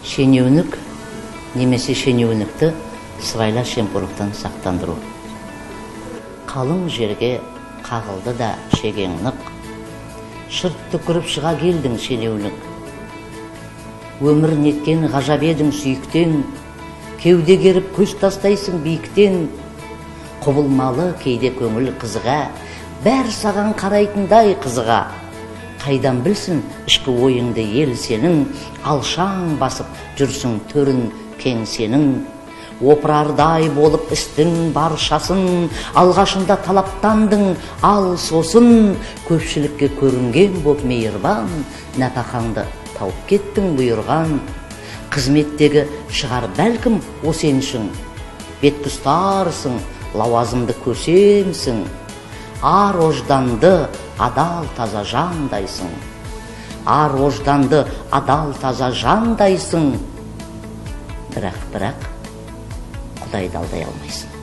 шенеунік немесе шенеунікті сыбайлас жемқорлықтан сақтандыру. Қалың жерге қағылды да шегең нық, шырт түкіріп шыға келдің шенеунік. Өмір неткен ғажап едің сүйіктен, кеуде керіп көз тастайсың биіктен. Құбылмалы кейде көңіл қызыға, бәр саған қарайтындай қызыға. Қайдан білсін ішкі ойыңды ел сенің, алшаң басып жүрсің төрін кең сенің. Опырардай болып істің баршасын, алғашында талаптандың, ал сосын көпшілікке көрінген боп мейірбан, нәпақаңды тауып кеттің бұйырған. Қызметтегі шығар бәлкім о сеншің, беткі ұстарсың, лауазымды көсемсің. Ар ожданды адал таза жандайсың, ар ожданды адал таза жандайсың. Бірақ Құдайды алдай алмайсың.